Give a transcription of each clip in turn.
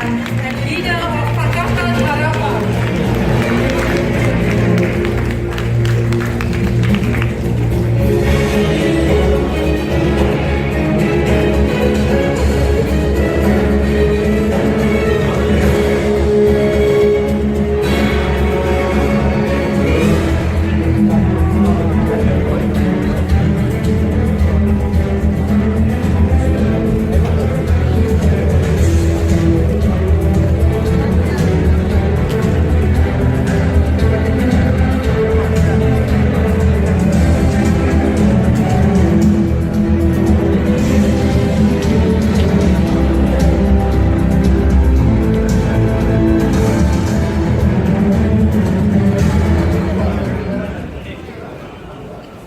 Harapan and leader of Pakatan Harapan.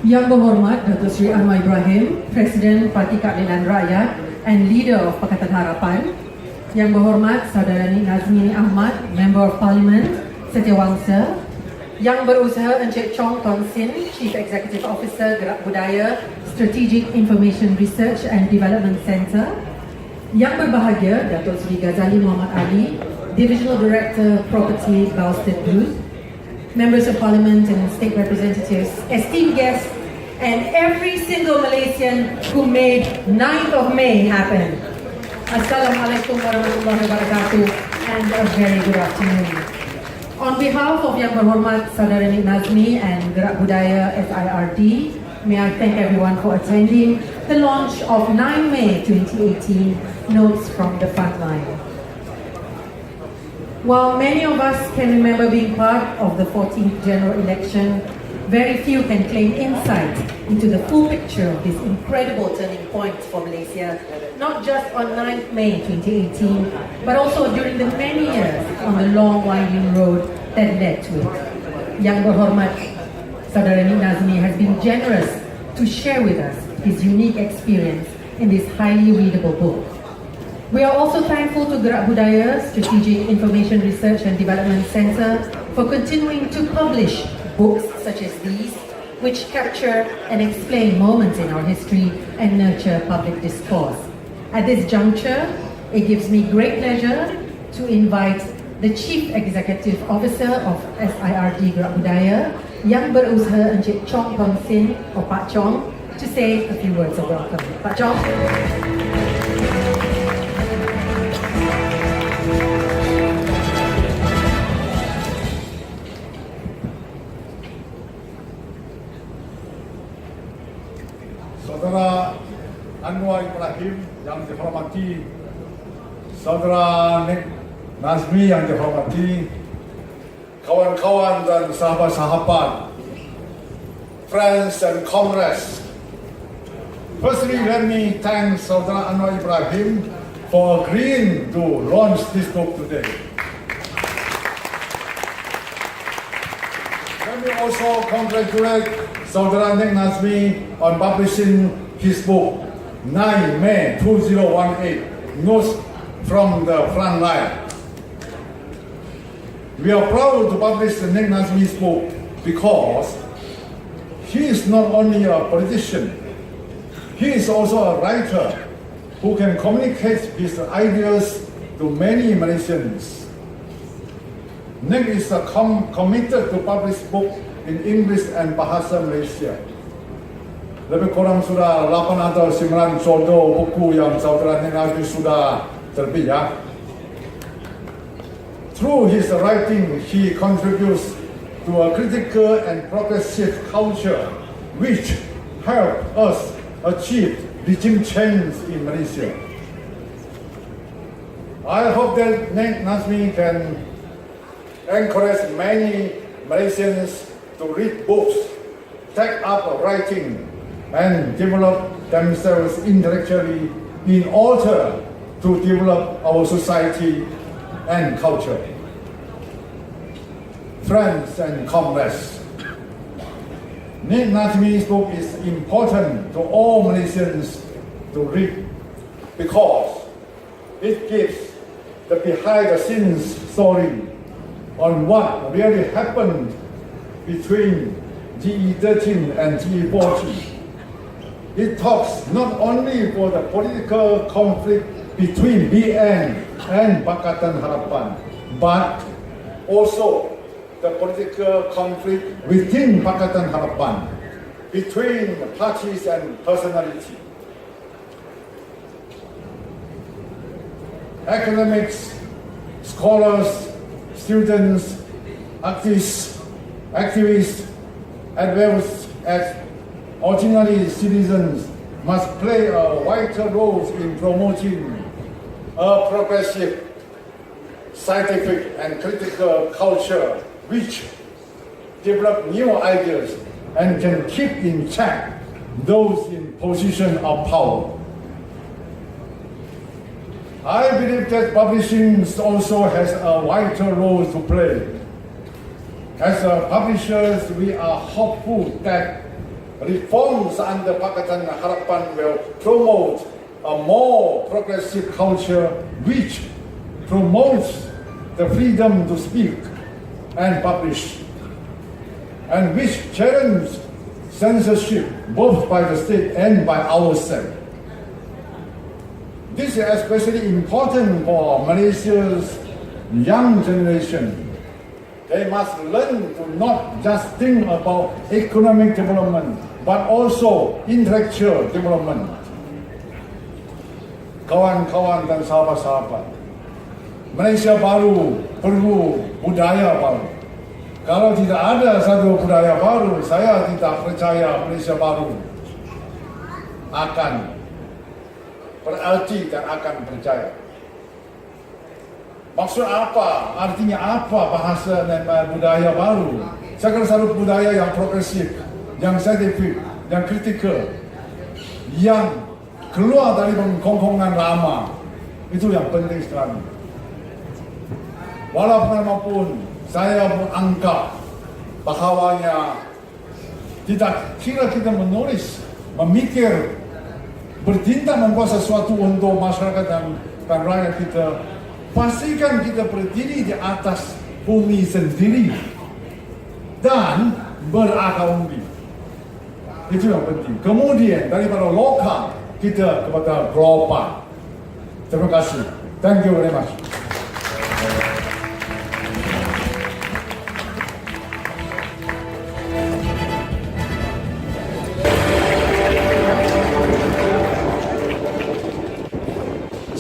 Yang Berhormat Datuk Seri Anwar Ibrahim, Presiden Parti Keadilan Rakyat and leader of Pakatan Harapan. Yang Berhormat Saudara Nik Nazmi Nik Ahmad, Member of Parliament, Setiawangsa. Yang Berusaha Encik Chong Ton Sin, Chief Executive Officer, Gerak Budaya, Strategic Information Research and Development Centre. Yang berbahagia Datuk Seri Ghazali Muhammad Ali, Divisional Director, Property, Balstead Group. Members of Parliament and State Representatives, esteemed guests, and every single Malaysian who made 9th of May happen. Assalamualaikum warahmatullahi wabarakatuh and a very good afternoon. On behalf of Yang Berhormat Saudara Nik Nazmi and Gerak Budaya SIRD, may I thank everyone for attending the launch of 9 May 2018 Notes from the Frontline. While many of us can remember being part of the 14th general election, very few can claim insight into the full picture of this incredible turning point for Malaysia, not just on 9th May 2018, but also during the many years on the long winding road that led to it. Yang Berhormat Saudara Nik Nazmi has been generous to share with us his unique experience in this highly readable book. We are also thankful to Gerak Budaya, Strategic Information Research and Development Centre for continuing to publish books such as these, which capture and explain moments in our history and nurture public discourse. At this juncture, it gives me great pleasure to invite the Chief Executive Officer of SIRD Gerak Budaya, Yang Berusaha Encik Chong Ton Sin, or Pak Chong, to say a few words of welcome. Pak Chong. Saudara Anwar Ibrahim yang dihormati, Saudara Nik Nazmi yang dihormati, kawan-kawan dan sahabat-sahabat, friends and comrades. Firstly, let me thank Saudara Anwar Ibrahim for agreeing to launch this book today. Let me also congratulate Saudara Nik Nazmi on publishing his book 9 May 2018 Notes from the Frontline. We are proud to publish Nik Nazmi's book because he is not only a politician, he is also a writer who can communicate his ideas to many Malaysians. Nik is committed to publish book in English and Bahasa Malaysia. Lebih kurang sudah 8 atau 9 contoh buku yang Saudara Nik Nazmi sudah terbit ya. Through his writing, he contributes to a critical and progressive culture which help us achieve regime change in Malaysia. I hope that Nik Nazmi can encourage many Malaysians to read books, take up writing, and develop themselves intellectually in order to develop our society and culture. Friends and comrades, Nik Nazmi's book is important to all Malaysians to read because it gives the behind-the-scenes story on what really happened between GE13 and GE40. It talks not only for the political conflict between BN and Pakatan Harapan, but also the political conflict within Pakatan Harapan between parties and personality. Academics, scholars, students, activists, as well as ordinary citizens must play a vital role in promoting a progressive, scientific and critical culture which develop new ideas and can keep in check those in position of power. I believe that publishing also has a vital role to play. As publishers, we are hopeful that reforms under Pakatan Harapan will promote a more progressive culture which promotes the freedom to speak and publish, and which challenges censorship both by the state and by ourselves. This is especially important for Malaysia's young generation. They must learn to not just think about economic development, but also intellectual development. Kawan-kawan dan sahabat-sahabat, Malaysia baru perlu budaya baru. Kalau tidak ada satu budaya baru, saya tidak percaya Malaysia baru akan berarti dan akan percaya. Maksud apa? Artinya apa bahasa dan budaya baru? Saya kira satu budaya yang progresif, yang saintifik, yang kritikal, yang keluar dari kongkongan lama. Itu yang penting sekali. Walaupun saya menganggap bahawanya tidak kira kita menulis, memikir, bertindak membuat sesuatu untuk masyarakat dan rakyat kita, pastikan kita berdiri di atas bumi sendiri dan berakal umbi. Itu yang penting. Kemudian daripada lokal kita kepada global. Terima kasih. Thank you very much.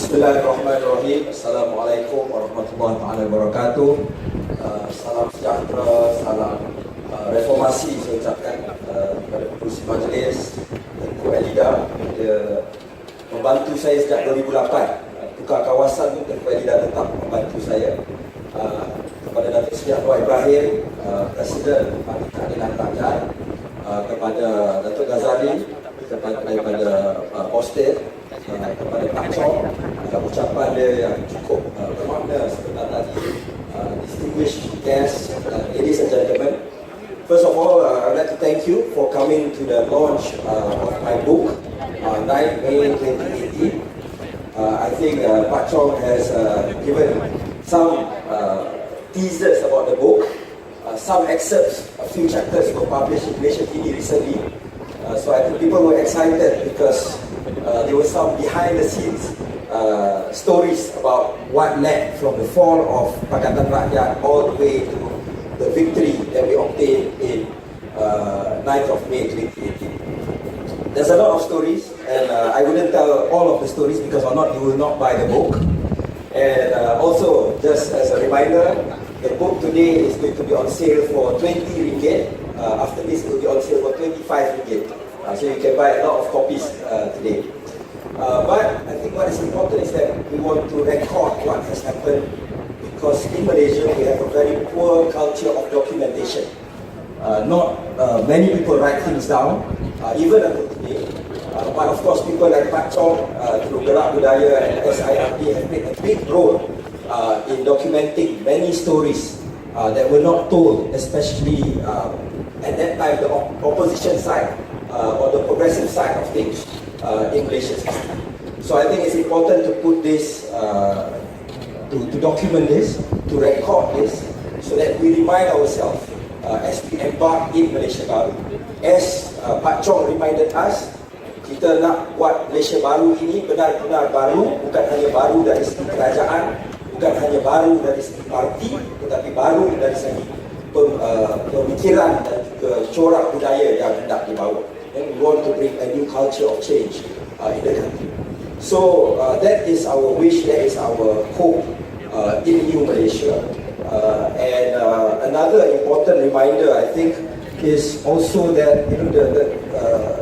Bismillahirrahmanirrahim. Assalamualaikum warahmatullahi wabarakatuh. Salam sejahtera, salam reformasi saya ucapkan kepada pengerusi majlis Tengku Elida. Dia membantu saya sejak 2008. Tukar kawasan pun Tengku Elida tetap membantu saya. Kepada Datuk Seri Anwar Ibrahim, Presiden Parti Keadilan Rakyat, kepada Datuk Ghazali daripada Posted, kepada Pak Chong, ucapan dia yang cukup bermakna sebentar tadi. Distinguished guests, ladies and gentlemen, first of all, I'd like to thank you for coming to the launch of my book, 9 May 2018. I think Pak Chong has given some teasers about the book. Some excerpts, a few chapters were published in Malaysia TV recently. So I think people were excited because there were some behind the scenes stories about what led from the fall of Pakatan Rakyat all the way to the victory that we obtained in 9th of May 2018. There's a lot of stories, and I wouldn't tell all of the stories because or not you will not buy the book. And also, just as a reminder, the book today is going to be on sale for 20 ringgit. After this, it will be on sale for 25 ringgit. So you can buy a lot of copies today. But I think what is important is that we want to record what has happened, because in Malaysia we have a very poor culture of documentation. Not many people write things down, even until today. But of course, people like Pak Chong through Gerak Budaya and SIRD have played a big role in documenting many stories that were not told, especially at that time the opposition side or the progressive side of things in Malaysia's history. So I think it's important to put this, to document this, to record this, so that we remind ourselves as we embark in Malaysia Baru. As Pak Chong reminded us, kita nak buat Malaysia Baru ini benar-benar baru, bukan hanya baru dari segi kerajaan, bukan hanya baru dari segi parti, tetapi baru dari segi pemikiran dan juga corak budaya yang hendak dibawa. And we want to bring a new culture of change in the country. So that is our wish, that is our hope in New Malaysia. And another important reminder, I think, is also that, you know,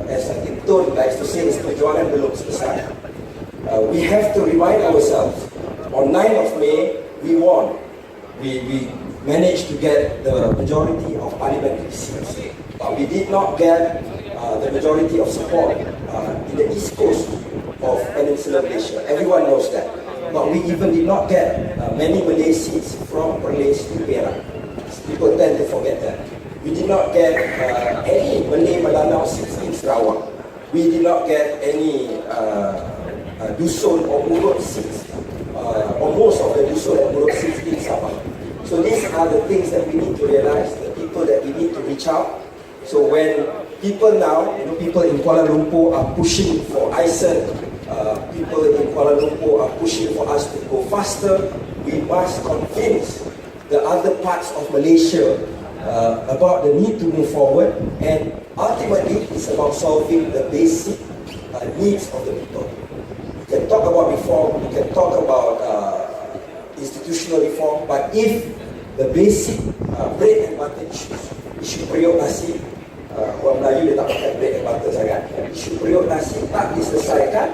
as I think Tun likes to say, is perjuangan belum selesai. We have to remind ourselves, on 9th of May, we won. We managed to get the majority of parliamentary seats. But we did not get the majority of support in the east coast of Peninsular Malaysia. Everyone knows that. But we even did not get many Malay seats from Perlis to Perak. People tend to forget that. We did not get any Malay Melanau seats in Sarawak. We did not get any Dusun or Murut seats, or most of the Dusun and Murut seats in Sabah. So these are the things that we need to realize, the people that we need to reach out. So when people now, you know, people in Kuala Lumpur are pushing for ISEN, people in Kuala Lumpur are pushing for us to go faster, we must convince the other parts of Malaysia about the need to move forward, and ultimately it's about solving the basic needs of the people. We can talk about reform, we can talk about institutional reform, but if the basic bread and butter issues, isu periuk nasi, orang Melayu dia tak makan bread and butter sangat, isu periuk nasi tak diselesaikan,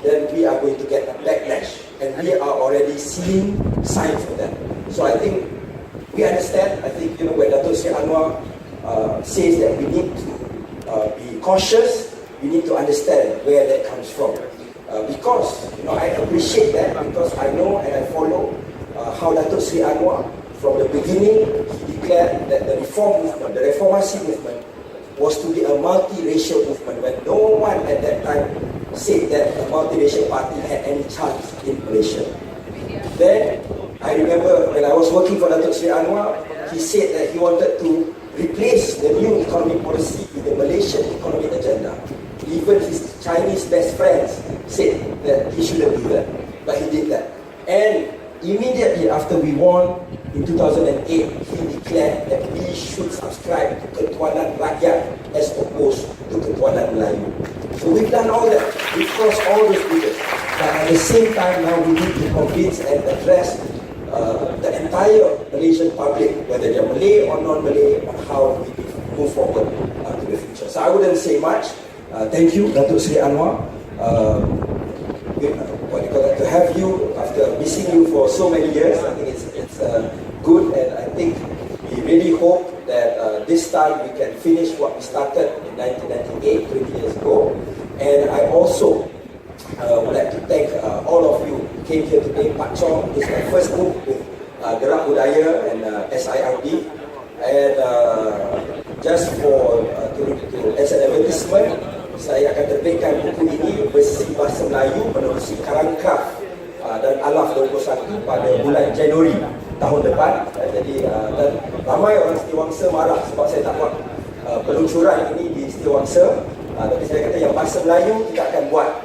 then we are going to get a backlash, and we are already seeing signs of that. So I think we understand. I think, you know, when Datuk Seri Anwar says that we need to be cautious, we need to understand where that comes from. Because, you know, I appreciate that, because I know and I follow how Datuk Seri Anwar, from the beginning, he declared that the reform movement, the reformasi movement, was to be a multiracial movement, when no one at that time said that a multiracial party had any chance in Malaysia. Then, I remember when I was working for Datuk Seri Anwar, he said that he wanted to replace the new economic policy with the Malaysian economic agenda. Even his Chinese best friends said that he shouldn't do that, but he did that. And immediately after we won in 2008, he declared that we should subscribe to Ketuanan Rakyat as opposed to Ketuanan Melayu. So we've done all that, we crossed all those bridges. But at the same time now we need to convince and address the entire Malaysian public, whether they're Malay or non-Malay, on how we move forward to the future. So I wouldn't say much. Thank you, Datuk Seri Anwar. To have you, after missing you for so many years, I think it's good, and I think we really hope that this time we can finish what we started in 1998, 20 years ago. And I also would like to thank all of you who came here today. Pak Chong is my first book with Gerak Budaya and SIRD. And just for as an advertisement, saya akan terbitkan buku ini versi bahasa Melayu menerusi Karang Kraft dan Alaf 21 pada bulan Januari tahun depan. Jadi dan ramai orang Setiawangsa marah sebab saya tak buat peluncuran ini di Setiawangsa. Tapi saya kata yang bahasa Melayu kita akan buat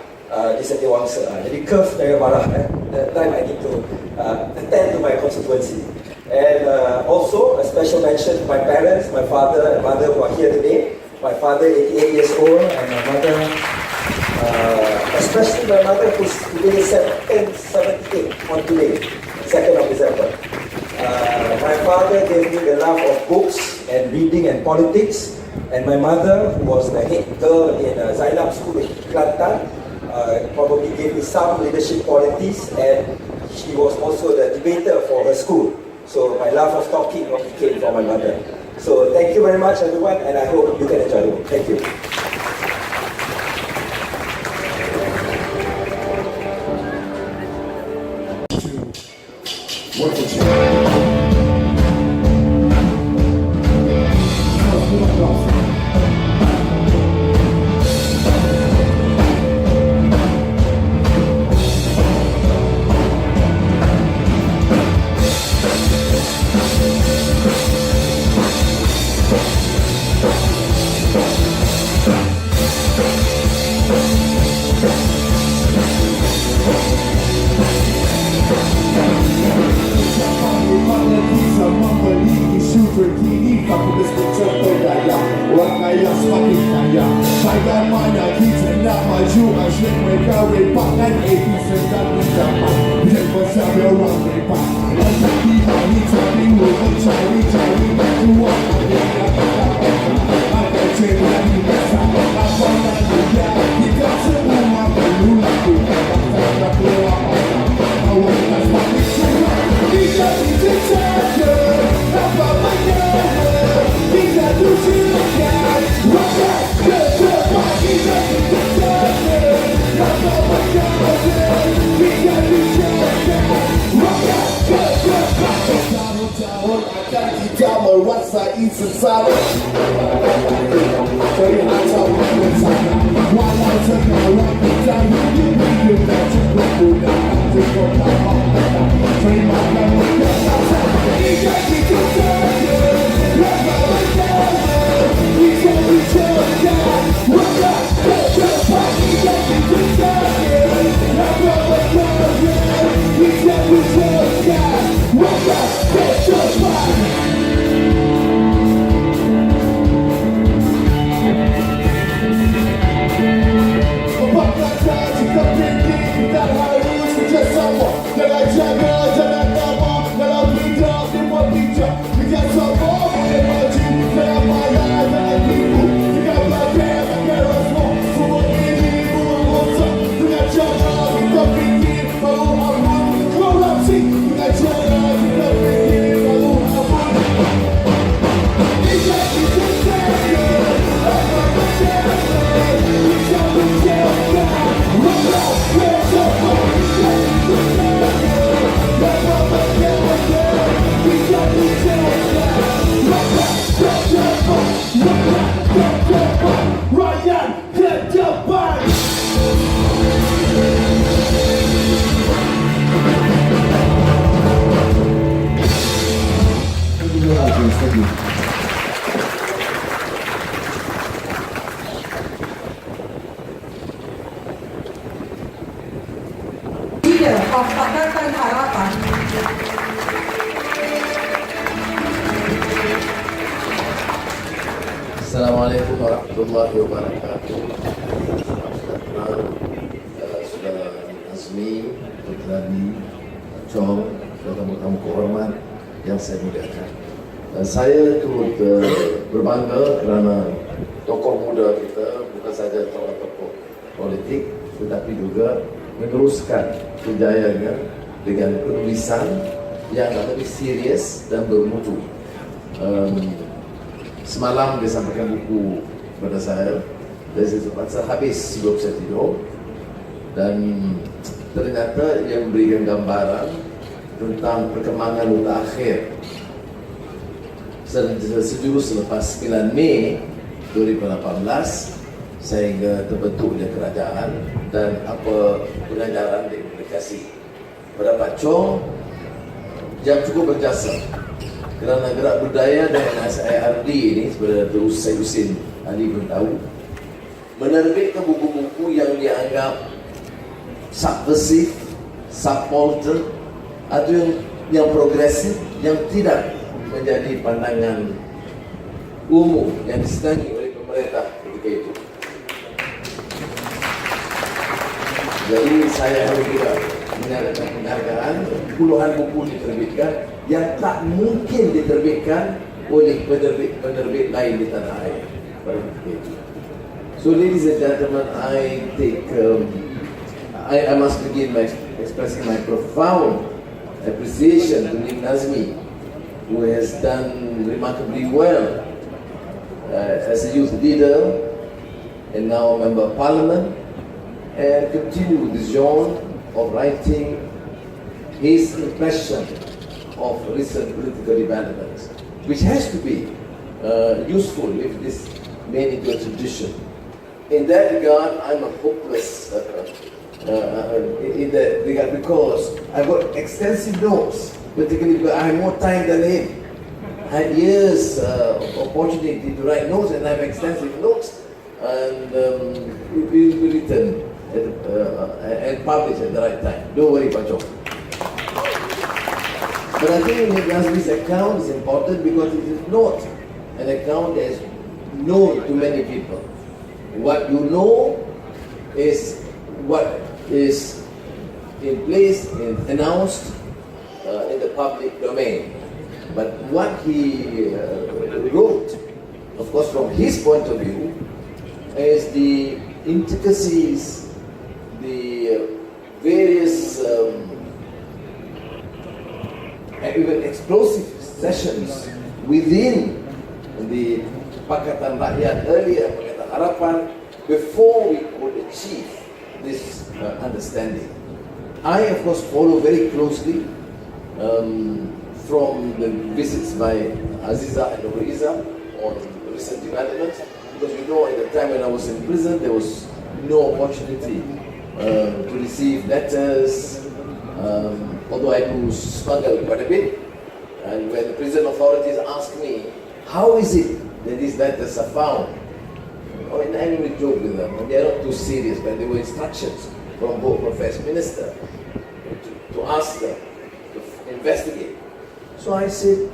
di Setiawangsa. Jadi curve jangan marah. That time I need to attend to my constituency. And also a special mention to my parents, my father and mother who are here today. My father, 88 years old, and my mother, especially my mother, who's today 78 on today, 2nd of December. My father gave me the love of books and reading and politics, and my mother, who was the head girl in Zainab School in Kelantan, probably gave me some leadership qualities, and she was also the debater for her school. So my love of talking came from my mother. So thank you very much, everyone, and I hope you can enjoy the book. Thank you. Work with you. Saya mana kita nak maju, asyik mereka repak dan AP sedang mendapat. Biar bersama orang repak. Masa kita ni tak bingung mencari-cari keluar. Ada cerita di masa apa lagi ya, kita semua perlu lakukan. Tak keluar awak tak sempat cerita. Kita saja apa banyak kita terus silakan. Wajah ke depan kita saja apa banyak kita bicarakan. Wajah ke depan tahun-tahun akan kita merasai sengsara. Terhadap bersama walau sekarang kita hidup dan cukup mudah cukup lama. Terima kasih kita saja apa banyak kita bicarakan. Wajah ke depan kita saja apa banyak kita bicarakan. Wajah ke depan. Kita harus bersama dalam jaga jalan nama, dalam bijak semua bijak. Kita semua boleh maju dalam maya dalam ibu. Kita belajar dengan rasmu, semua ini buang masa. Dengan cara kita fikir baru aman korupsi. Dengan cara kita fikir baru aman. Kita saja apa masalah kita bicarakan. Rakyat ke depan. Leader of Pakatan Harapan, Assalamualaikum warahmatullahi wabarakatuh. Saudara Nik Nazmi, Petaling Jaya, tamu-tamu kehormat yang saya muliakan. Saya turut berbangga kerana tokoh muda kita bukan saja tokoh politik tetapi juga meneruskan kejayaannya dengan penulisan yang lebih serius dan bermutu. Semalam dia sampaikan buku kepada saya dan saya terpaksa habis sebelum saya tidur, dan ternyata ia memberikan gambaran tentang perkembangan mutakhir sejurus selepas 9 Mei 2018 sehingga terbentuknya kerajaan dan apa pengajaran dan implikasi pada Pak Chong yang cukup berjasa kerana Gerak Budaya dan SIRD ini sebenarnya terus saya Husin Ali pun tahu menerbitkan buku-buku yang dianggap subversif, subculture atau yang progresif yang tidak menjadi pandangan umum yang disenangi oleh pemerintah ketika itu. Jadi saya harus juga menyatakan penghargaan. Puluhan buku diterbitkan yang tak mungkin diterbitkan oleh penerbit lain di tanah air pada ketika itu. So ladies and gentlemen, I must begin by expressing my profound appreciation to Nik Nazmi, who has done remarkably well as a youth leader and now a member of parliament, and continue with the genre of writing his impression of recent political developments, which has to be useful if this made into a tradition. In that regard, I'm a hopeless in that regard because I've got extensive notes, particularly because I have more time than him. I had years of opportunity to write notes, and I have extensive notes, and it will be written and published at the right time. Don't worry, Pacho. But I think Nik Nazmi's account is important because it is not an account that is known to many people. What you know is what is in place and announced in the public domain. But what he wrote, of course, from his point of view, is the intricacies, the various even explosive sessions within the Pakatan Rakyat earlier, Pakatan Harapan, before we could achieve this understanding. I, of course, follow very closely from the visits by Aziza and Nuriza on recent developments, because you know at the time when I was in prison there was no opportunity to receive letters, although I do struggle quite a bit. And when the prison authorities asked me, how is it that these letters are found? Oh, and I would joke with them, and they are not too serious, but there were instructions from both Professor Minister to ask them to investigate. So I said,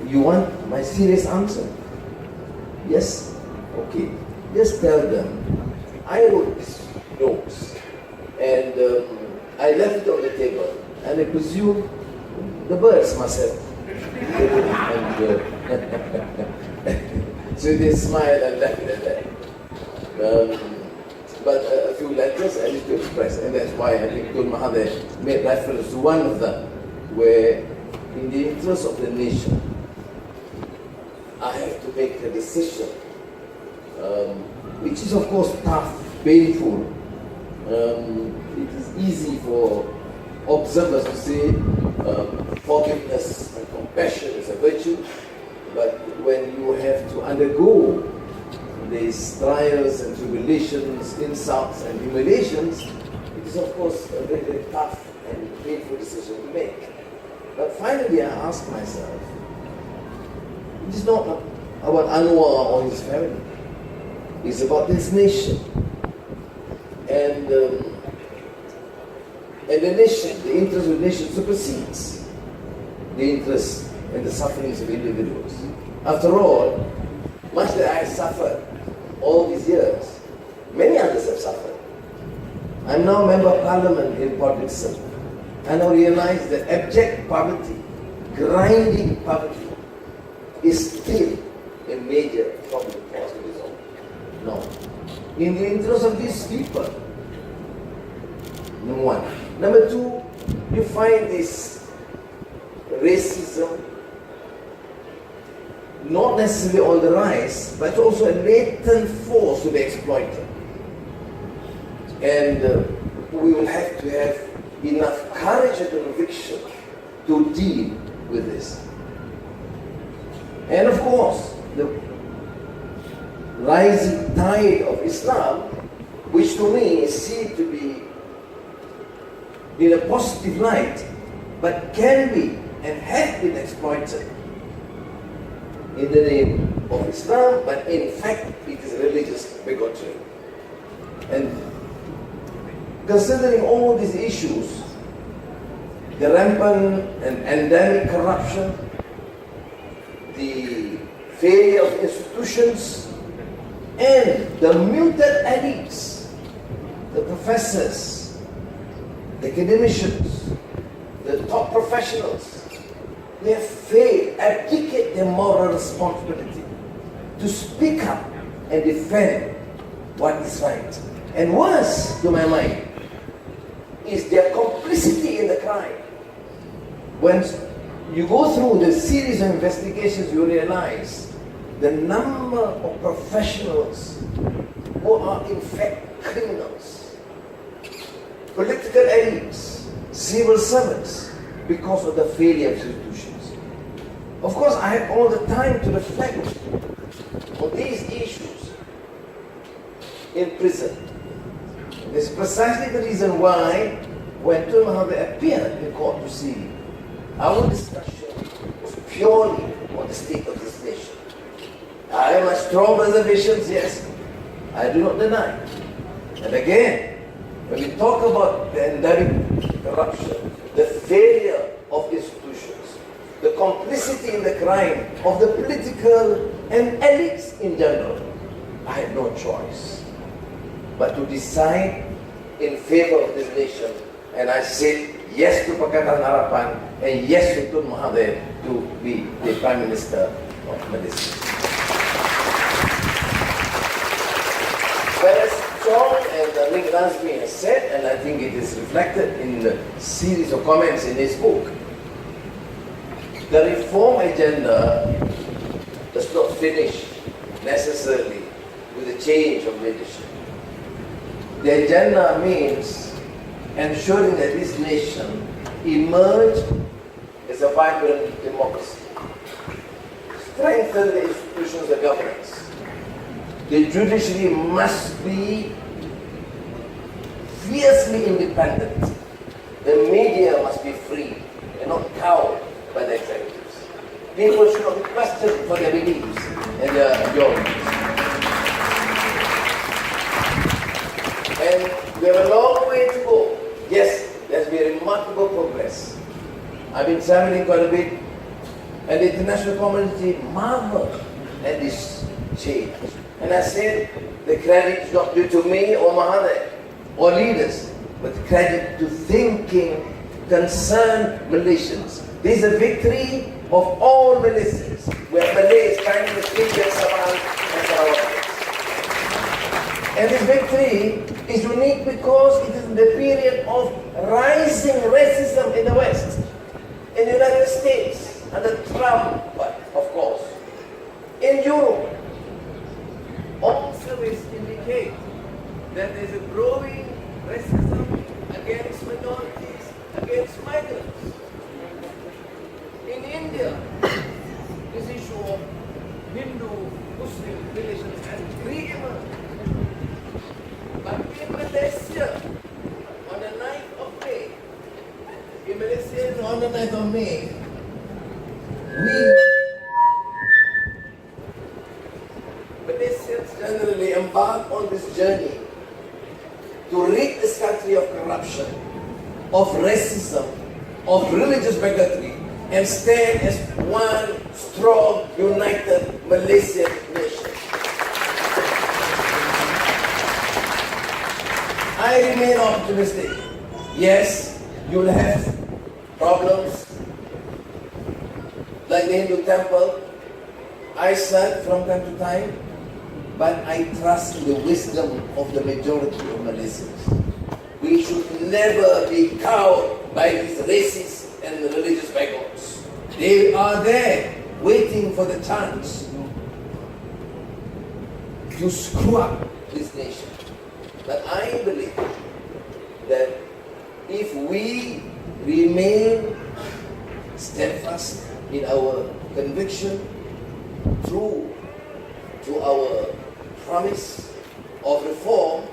you want my serious answer? Yes? Okay. Just tell them, I wrote these notes, and I left it on the table, and I presume the birds must have taken it, and so they smiled and left it at that. But a few letters I need to express, and that's why I think Tun Mahathir made reference to one of them, where in the interest of the nation, I have to make a decision, which is of course tough, painful. It is easy for observers to say forgiveness and compassion is a virtue, but when you have to undergo these trials and tribulations, insults and humiliations, it is of course a very, very tough and painful decision to make. But finally I asked myself, it is not about Anwar or his family, it's about this nation. And the nation, the interest of the nation supersedes the interests and the sufferings of individuals. After all, much that I have suffered all these years, many others have suffered. I'm now a member of parliament in Port Dickson, and I realize that abject poverty, grinding poverty, is still a major problem for us to resolve. No. In the interest of these people, number one. Number two, you find this racism not necessarily on the rise, but also a latent force to be exploited. And we will have to have enough courage and conviction to deal with this. And of course, the rising tide of Islam, which to me is seen to be in a positive light, but can be and has been exploited in the name of Islam, but in fact it is religious bigotry. And considering all these issues, the rampant and endemic corruption, the failure of institutions, and the muted elites, the professors, the academicians, the top professionals, they have failed, abdicate their moral responsibility to speak up and defend what is right. And worse, to my mind, is their complicity in the crime. When you go through the series of investigations, you realize the number of professionals who are in fact criminals, political elites, civil servants, because of the failure of institutions. Of course, I have all the time to reflect on these issues in prison. This is precisely the reason why, when Tun Mahathir appeared in court to see me, our discussion was purely on the state of this nation. I have my strong reservations, yes, I do not deny. And again, when we talk about the endemic corruption, the failure of institutions, the complicity in the crime of the political and elites in general, I had no choice but to decide in favor of this nation. And I said yes to Pakatan Harapan and yes to Tun Mahathir to be the Prime Minister of Malaysia. Whereas Chong and Nik Nazmi has said, and I think it is reflected in the series of comments in his book, the reform agenda does not finish necessarily with a change of leadership. The agenda means ensuring that this nation emerge as a vibrant democracy, strengthen the institutions of governance. The judiciary must be fiercely independent. The media must be free and not cowed by the executives. People should not be questioned for their beliefs and their ideologies. And we have a long way to go. Yes, there's been remarkable progress. I've been traveling quite a bit, and the international community marveled at this change. And I said, the credit is not due to me or Mahathir or leaders, but credit to thinking, concerned Malaysians. This is a victory of all Malaysians, where Malays, Chinese, Indians, Samoans, and Sarawakis. And this victory is unique because it is the period of rising racism in the West, in the United States, under Trump, of course, in Europe. All surveys indicate that there is a growing racism against minorities, against migrants. In India, this issue of Hindu-Muslim relations has re-emerged. But in Malaysia, on the 9th of May, Malaysians generally embark on this journey to rid this country of corruption, of racism, of religious bigotry, and stand as one strong, united Malaysian nation. I remain optimistic. Yes, you will have problems like the Hindu temple. I said from time to time, but I trust in the wisdom of the majority of Malaysians. We should never be cowed by these racists and religious backgrounds. They are there waiting for the chance to screw up this nation. But I believe that if we remain steadfast in our conviction, true to our promise of reform,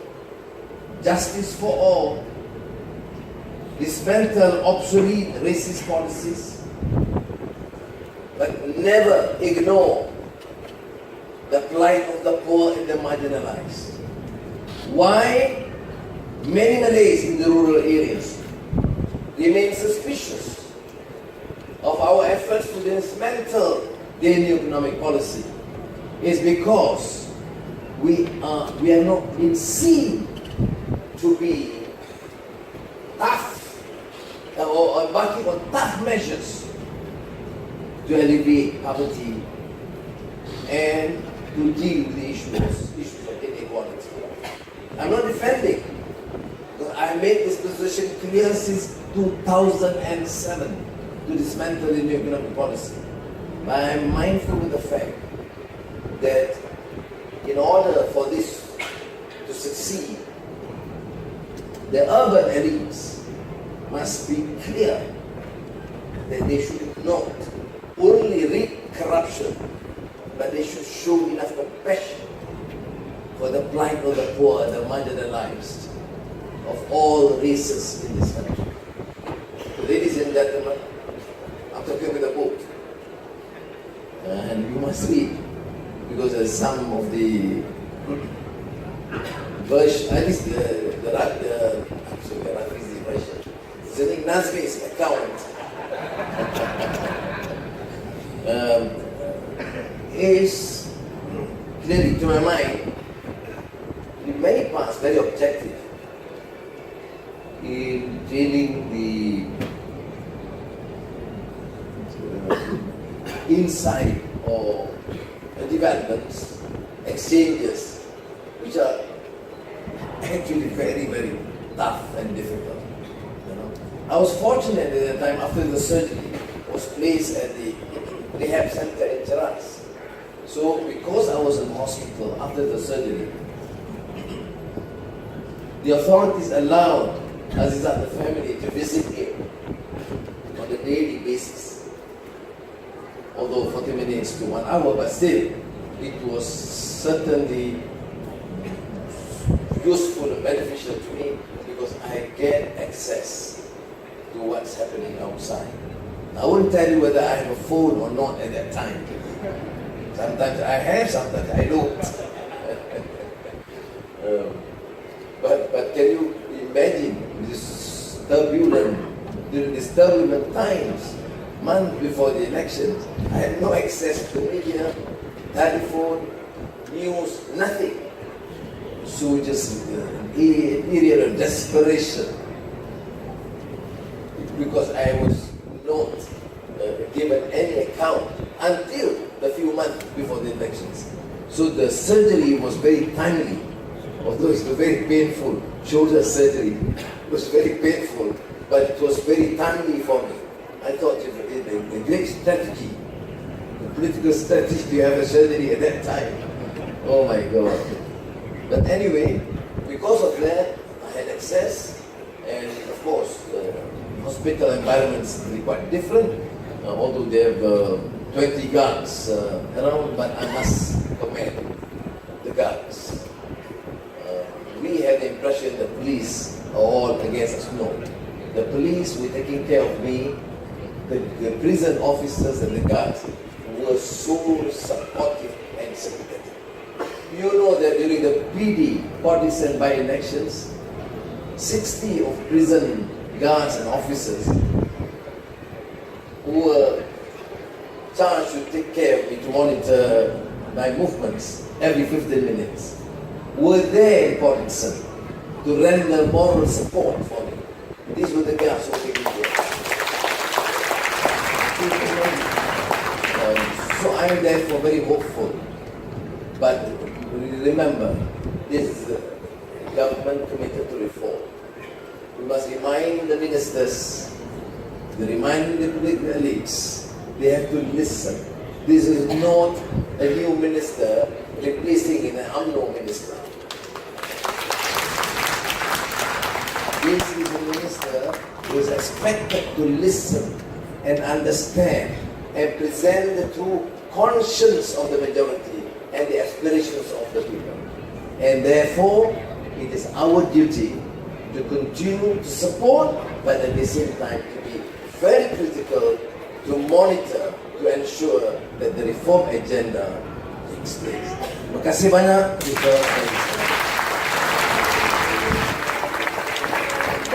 justice for all, dismantle obsolete racist policies, but never ignore the plight of the poor and the marginalized. Why many Malays in the rural areas remain suspicious of our efforts to dismantle their new economic policy is because we are not been seen to be tough or embarking on tough measures to alleviate poverty and to deal with the issues of inequality. I'm not defending, because I made this position clear since 2007 to dismantle the new economic policy. But I'm mindful of the fact that in order for this to succeed, the urban elites must be clear that they should not only rid corruption, but they should show enough compassion for the plight of the poor and the marginalized of all races in this country. Ladies and gentlemen, I'm talking with a book, and you must read, because there's some of the version, at least the version. It's Nik Nazmi's account. Is clearly, to my mind, in many parts, very objective in dealing the inside or developments, exchanges, which are actually very, very tough and difficult. You know, I was fortunate at the time after the surgery was placed at the rehab center in Gerak. So because I was in hospital after the surgery, the authorities allowed Azizat, the family, to visit him on a daily basis. Although 40 minutes to 1 hour, but still, it was certainly useful and beneficial to me because I get access to what's happening outside. I wouldn't tell you whether I have a phone or not at that time. Sometimes I have, sometimes I don't. But can you imagine during these turbulent times, months before the elections, I had no access to media, telephone, news, nothing. So just a period of desperation because I was not given any account until the few months before the elections. So the surgery was very timely, although it was very painful. Shoulder surgery was very painful, but it was very timely for me. I thought the great strategy, the political strategy to have a surgery at that time. Oh my God. But anyway, because of that, I had access, and of course, the hospital environments are quite different, although they have 20 guards around, but I must commend the guards. We had the impression the police are all against us. No. The police were taking care of me. The prison officers and the guards were so supportive and sympathetic. You know that during the PD, partisan by-elections, 60 of prison guards and officers who were charged to take care of me, to monitor my movements every 15 minutes, were there in Partisan to render moral support for me. These were the guards who were taking care. So I am therefore very hopeful. But remember, this is a government committed to reform. We must remind the ministers, remind the political elites, they have to listen. This is not a new minister replacing an UMNO minister. This is a minister who is expected to listen and understand and present the true conscience of the majority and the aspirations of the people. And therefore, it is our duty to continue to support, but at the same time to be very critical, to monitor, to ensure that the reform agenda takes place. Terima kasih banyak.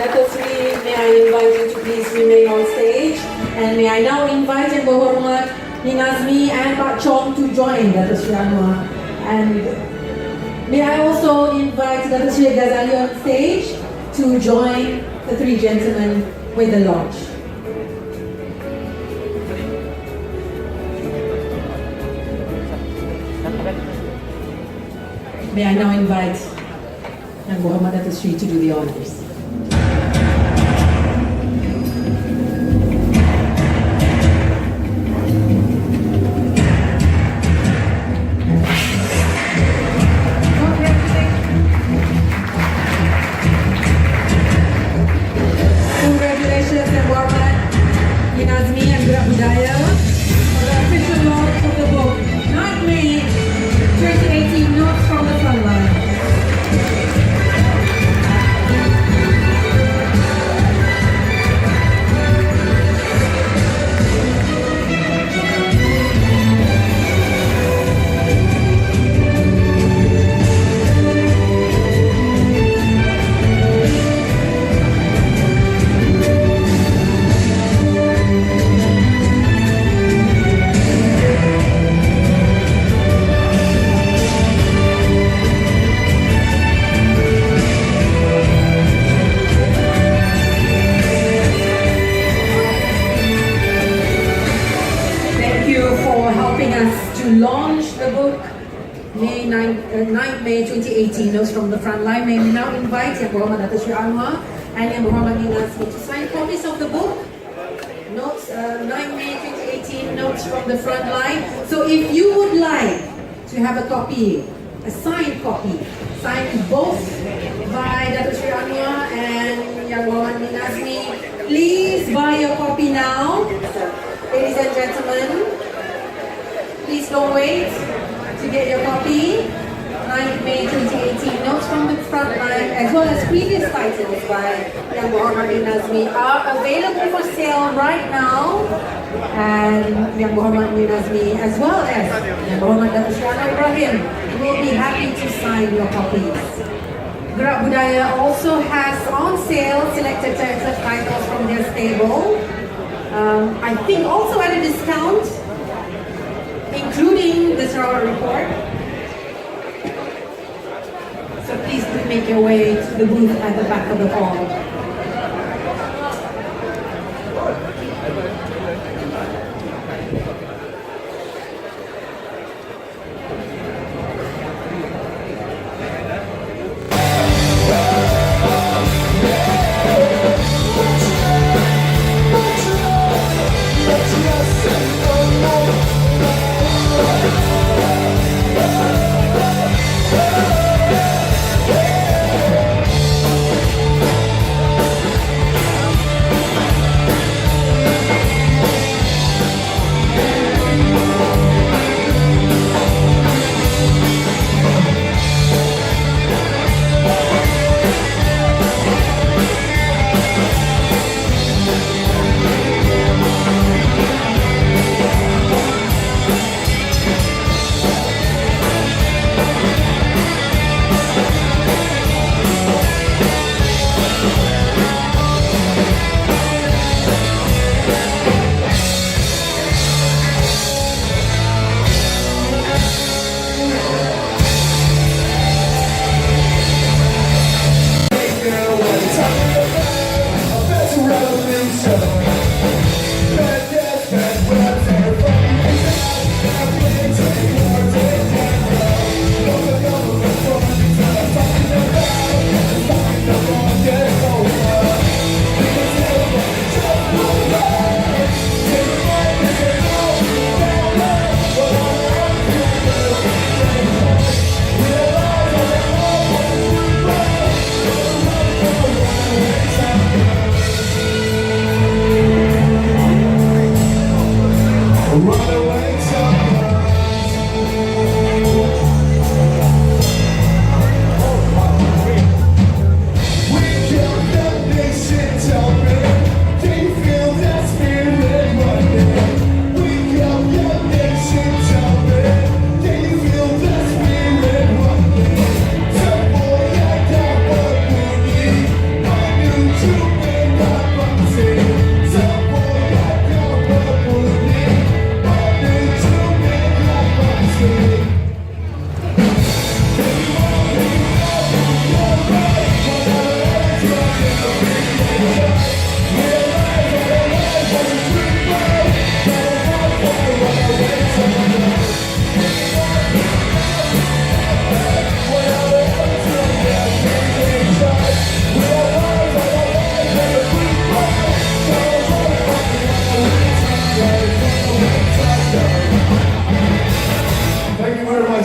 Datuk Seri, may I invite you to please remain on stage, and may I now invite Yang Berhormat Nik Nazmi and Pak Chong to join Datuk Seri Anwar. And may I also invite Datuk Seri Ghazali on stage to join the three gentlemen with the lodge. May I now invite Yang Berhormat Datuk Seri to do the honors. Congratulations, Yang Berhormat Nik Nazmi and Gerak Budaya for the official launch of the book, 9 May 2018, Notes from the Frontline. to launch the book May 9th May 2018, Notes from the Frontline. May we now invite Yang Berhormat Datuk Seri Anwar and Yang Berhormat Nik Nazmi to sign copies of the book. Notes 9 May 2018, Notes from the Frontline. So if you would like to have a copy, a signed copy, signed both by Datuk Seri Anwar and Yang Berhormat Nik Nazmi, please buy your copy now. Ladies and gentlemen, please don't wait to get your copy. 9th May 2018, Notes from the Frontline, as well as previous titles by Yang Berhormat Nik Nazmi are available for sale right now. And Yang Berhormat Nik Nazmi, as well as Yang Berhormat Datuk Seri Anwar Ibrahim, will be happy to sign your copies. Gerak Budaya also has on sale selected titles from their stable. I think also at a discount, including the Sarawak report. So please do make your way to the booth at the back of the hall.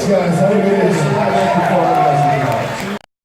Guys, I really